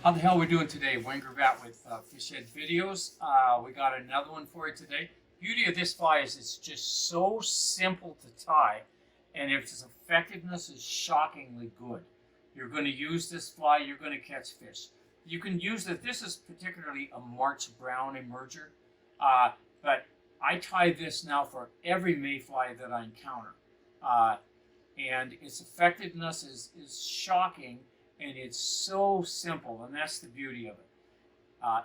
How the hell are we doing today? Wayne Gravatt with Fish Head Videos. We got another one for you today. Beauty of this fly is it's just so simple to tie, and its effectiveness is shockingly good. You're going to use this fly, you're going to catch fish. You can use it. This is particularly a March Brown emerger, but I tie this now for every mayfly that I encounter, and its effectiveness is shocking. And it's so simple, and that's the beauty of it.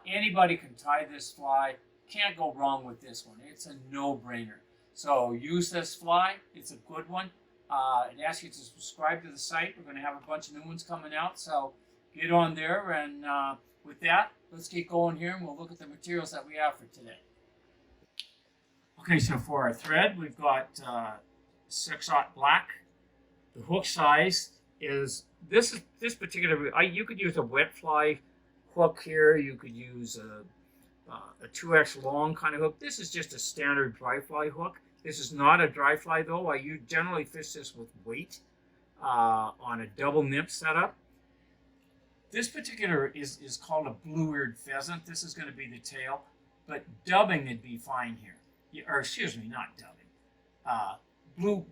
Anybody can tie this fly. Can't go wrong with this one. It's a no-brainer. So use this fly. It's a good one. It asks you to subscribe to the site. We're going to have a bunch of new ones coming out, so get on there. And with that, let's get going here, and we'll look at the materials that we have for today. Okay, so for our thread, we've got 6/0 black. The hook size is this particular. You could use a wet fly hook here. You could use a 2x long kind of hook. This is just a standard dry fly hook. This is not a dry fly though. I generally fish this with weight on a double nip setup. This particular is called a blue-eared pheasant. This is going to be the tail, but dubbing would be fine here. Or excuse me, not dubbing.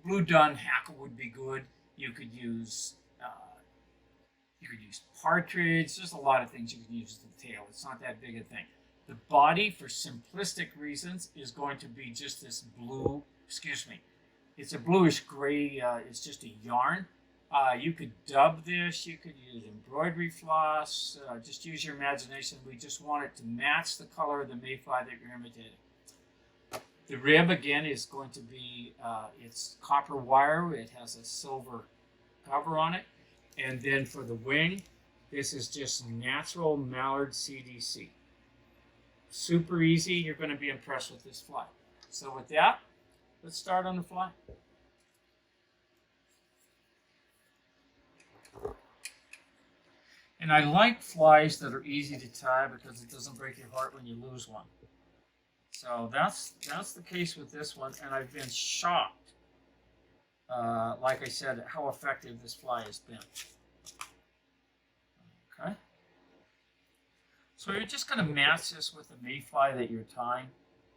Blue dun hackle would be good. You could use partridge. There's a lot of things you can use to the tail. It's not that big a thing. The body, for simplistic reasons, is going to be just this blue. Excuse me. It's a bluish gray. It's just a yarn. You could dub this. You could use embroidery floss. Just use your imagination. We just want it to match the color of the mayfly that you're imitating. The rib, again, is going to be, it's copper wire. It has a silver cover on it. And then for the wing, this is just natural mallard CDC. Super easy. You're going to be impressed with this fly. So with that, let's start on the fly. And I like flies that are easy to tie because it doesn't break your heart when you lose one. So that's the case with this one, and I've been shocked, like I said, at how effective this fly has been. Okay. So you're just going to match this with the mayfly that you're tying,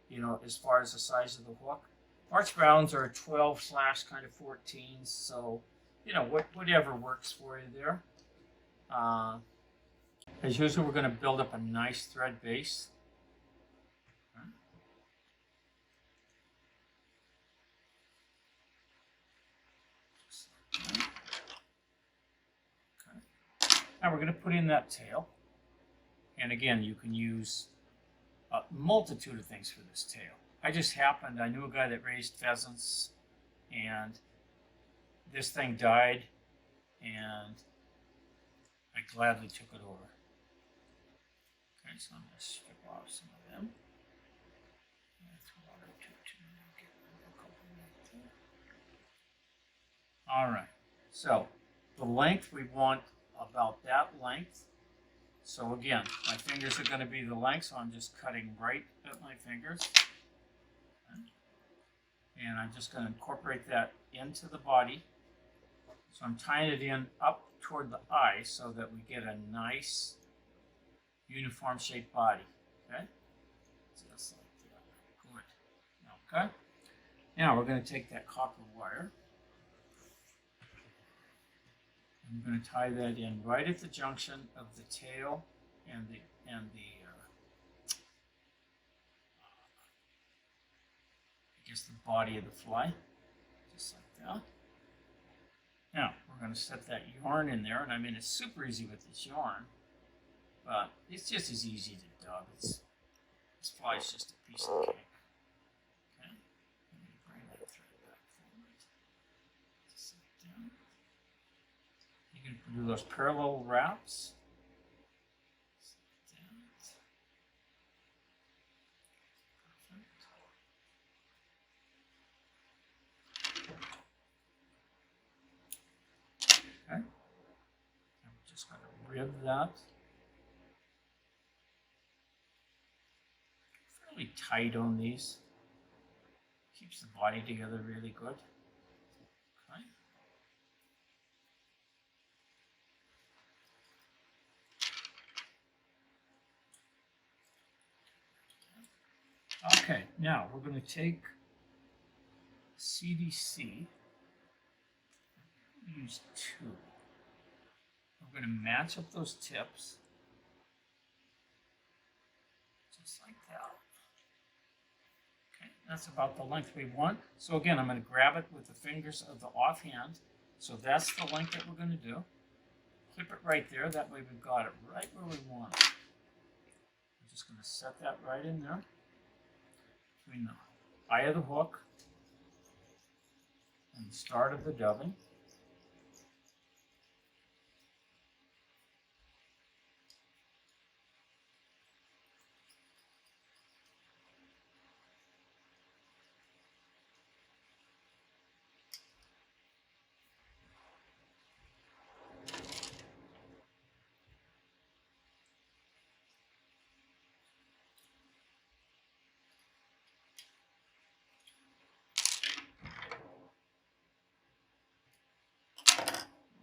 you know, as far as the size of the hook. March Browns are 12/ kind of 14s, so, you know, whatever works for you there. As usual, we're going to build up a nice thread base. Now we're going to put in that tail. And again, you can use a multitude of things for this tail. I knew a guy that raised pheasants, and this thing died, and I gladly took it over. Okay, so I'm going to strip off some of them. All right, so the length, we want about that length. So again, my fingers are going to be the length, so I'm just cutting right at my fingers. Okay. And I'm just going to incorporate that into the body. So I'm tying it in up toward the eye so that we get a nice uniform shaped body. Okay? Just like that. Good. Okay? Now we're going to take that copper wire. I'm going to tie that in right at the junction of the tail and the I guess the body of the fly, just like that. Now we're going to set that yarn in there, and I mean it's super easy with this yarn, but it's just as easy to dub. This fly is just a piece of cake. Okay, I'm going to bring that thread back forward, just like that. You can do those parallel wraps. Okay. And we're just going to rib that. Fairly tight on these. Keeps the body together really good. Okay. Okay, now we're going to take CDC, use 2. We're going to match up those tips, just like that. Okay, that's about the length we want. So again, I'm going to grab it with the fingers of the offhand. So that's the length that we're going to do. Clip it right there. That way we've got it right where we want it. I'm just going to set that right in there between the eye of the hook and the start of the dubbing.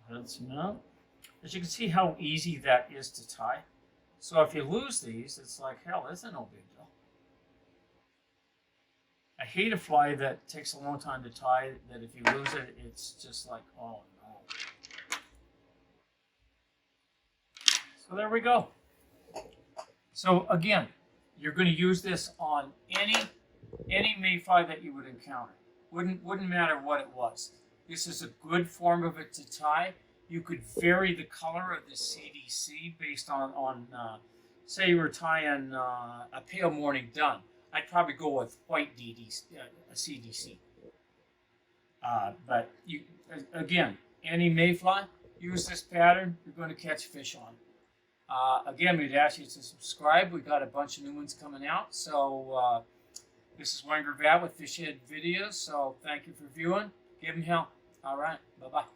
Head some out. As you can see how easy that is to tie. So if you lose these, it's like, hell, this is no big deal. I hate a fly that takes a long time to tie, that if you lose it, it's just like, oh no. So there we go. So again, you're going to use this on any mayfly that you would encounter. Wouldn't matter what it was. This is a good form of it to tie. You could vary the color of the CDC based on say you were tying a pale morning dun. I'd probably go with white CDC. But you, again, any mayfly, use this pattern, you're going to catch fish on. Again, we'd ask you to subscribe. We've got a bunch of new ones coming out. So this is Wayne Gravatt with Fish Head Videos. So thank you for viewing. Give them hell. All right. Bye-bye.